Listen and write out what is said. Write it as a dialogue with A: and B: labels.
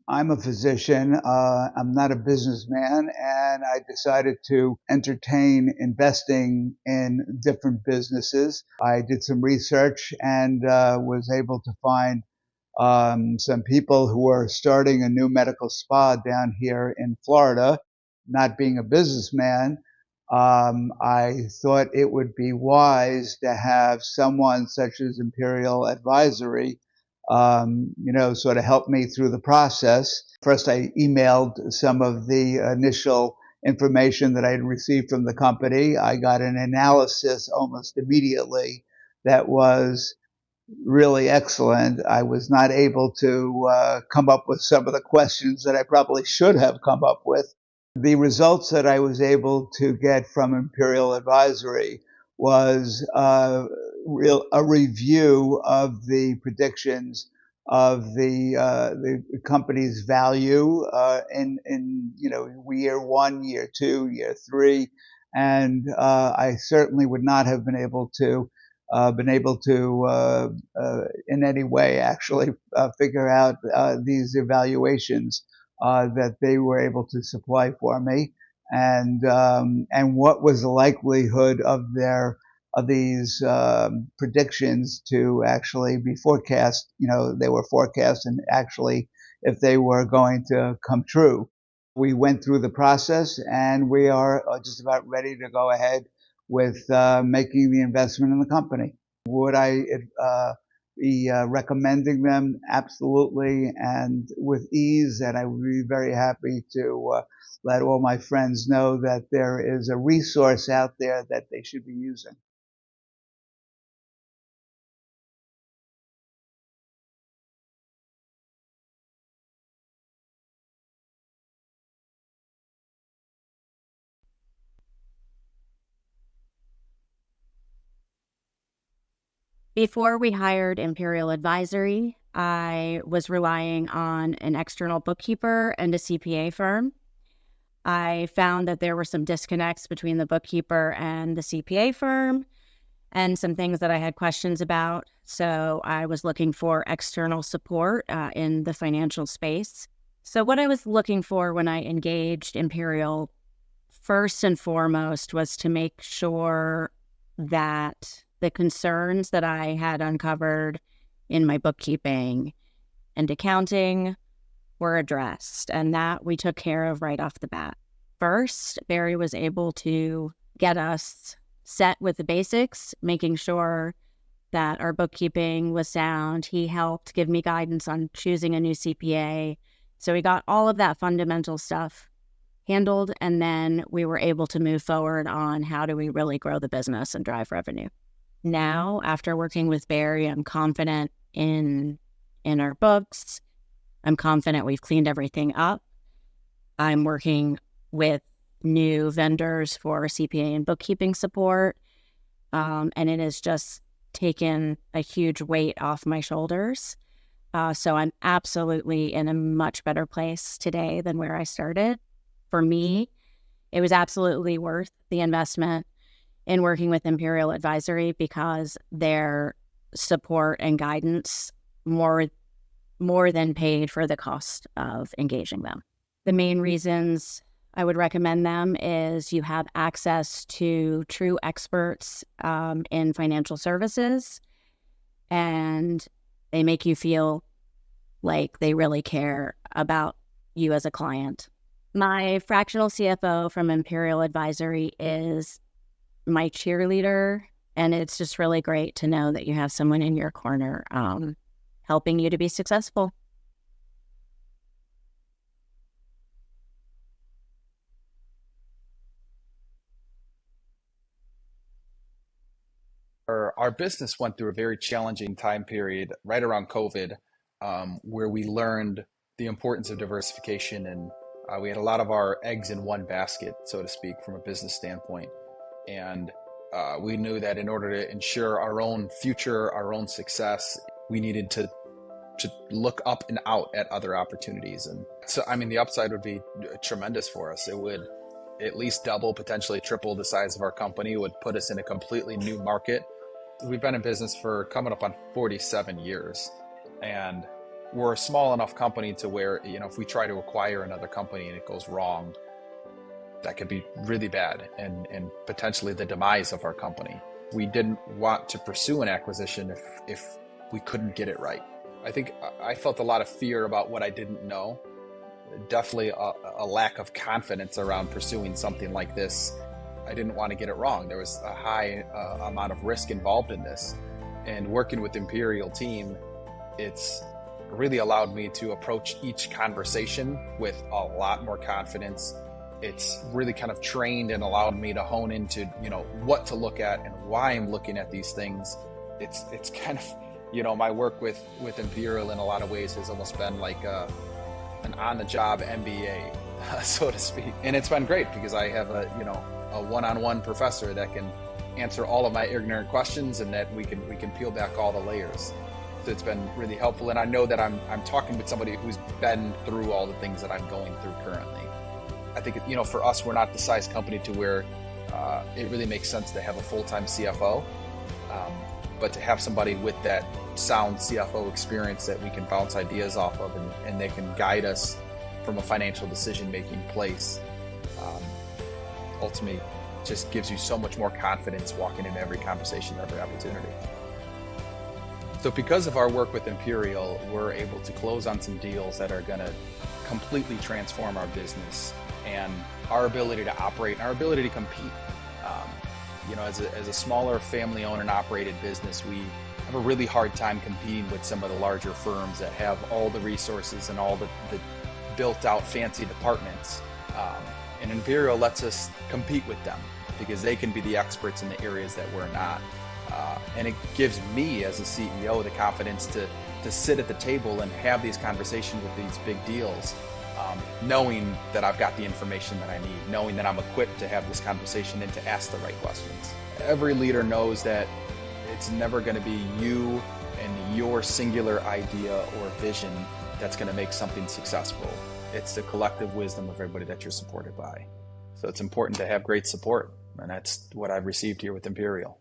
A: I'm a physician. I'm not a businessman, and I decided to entertain investing in different businesses. I did some research and was able to find some people who are starting a new medical spa down here in Florida. Not being a businessman, I thought it would be wise to have someone such as Imperial Advisory, sort of help me through the process. First, I emailed some of the initial information that I had received from the company. I got an analysis almost immediately that was really excellent. I was not able to come up with some of the questions that I probably should have come up with. The results that I was able to get from Imperial Advisory was a review of the predictions of the company's value in year one, year two, year three, and I certainly would not have been able to in any way actually figure out these evaluations that they were able to supply for me, and what was the likelihood of these predictions to actually be forecast. They were forecast, and actually, if they were going to come true. We went through the process, and we are just about ready to go ahead with making the investment in the company. Would I be recommending them? Absolutely, and with ease. And I would be very happy to let all my friends know that there is a resource out there that they should be using.
B: Before we hired Imperial Advisory, I was relying on an external bookkeeper and a CPA firm. I found that there were some disconnects between the bookkeeper and the CPA firm and some things that I had questions about. So I was looking for external support in the financial space. So what I was looking for when I engaged Imperial, first and foremost, was to make sure that the concerns that I had uncovered in my bookkeeping and accounting were addressed, and that we took care of right off the bat. First, Barry was able to get us set with the basics, making sure that our bookkeeping was sound. He helped give me guidance on choosing a new CPA. So we got all of that fundamental stuff handled, and then we were able to move forward on how do we really grow the business and drive revenue. Now, after working with Barry, I'm confident in our books. I'm confident we've cleaned everything up. I'm working with new vendors for CPA and bookkeeping support, and it has just taken a huge weight off my shoulders. So I'm absolutely in a much better place today than where I started. For me, it was absolutely worth the investment in working with Imperial Advisory because their support and guidance more than paid for the cost of engaging them. The main reasons I would recommend them is you have access to true experts in financial services, and they make you feel like they really care about you as a client. My fractional CFO from Imperial Advisory is my cheerleader, and it's just really great to know that you have someone in your corner helping you to be successful.
C: Our business went through a very challenging time period right around COVID, where we learned the importance of diversification, and we had a lot of our eggs in one basket, so to speak, from a business standpoint. And we knew that in order to ensure our own future, our own success, we needed to look up and out at other opportunities. And so, I mean, the upside would be tremendous for us. It would at least double, potentially triple the size of our company. It would put us in a completely new market. We've been in business for coming up on 47 years. And we're a small enough company to where, if we try to acquire another company and it goes wrong, that could be really bad and potentially the demise of our company. We didn't want to pursue an acquisition if we couldn't get it right. I think I felt a lot of fear about what I didn't know. Definitely a lack of confidence around pursuing something like this. I didn't want to get it wrong. There was a high amount of risk involved in this. And working with the Imperial team, it's really allowed me to approach each conversation with a lot more confidence. It's really kind of trained and allowed me to hone into, what to look at and why I'm looking at these things. It's kind of, my work with Imperial in a lot of ways has almost been like an on-the-job MBA, so to speak. And it's been great because I have a one-on-one professor that can answer all of my ignorant questions, and that we can peel back all the layers. So it's been really helpful, and I know that I'm talking with somebody who's been through all the things that I'm going through currently. I think for us, we're not the size company to where it really makes sense to have a full-time CFO, but to have somebody with that sound CFO experience that we can bounce ideas off of, and they can guide us from a financial decision-making place, ultimately just gives you so much more confidence walking into every conversation, every opportunity. So because of our work with Imperial, we're able to close on some deals that are going to completely transform our business and our ability to operate and our ability to compete. As a smaller family-owned and operated business, we have a really hard time competing with some of the larger firms that have all the resources and all the built-out fancy departments. And Imperial lets us compete with them because they can be the experts in the areas that we're not. And it gives me as a CEO the confidence to sit at the table and have these conversations with these big deals, knowing that I've got the information that I need, knowing that I'm equipped to have this conversation and to ask the right questions. Every leader knows that it's never going to be you and your singular idea or vision that's going to make something successful. It's the collective wisdom of everybody that you're supported by. So it's important to have great support, and that's what I've received here with Imperial.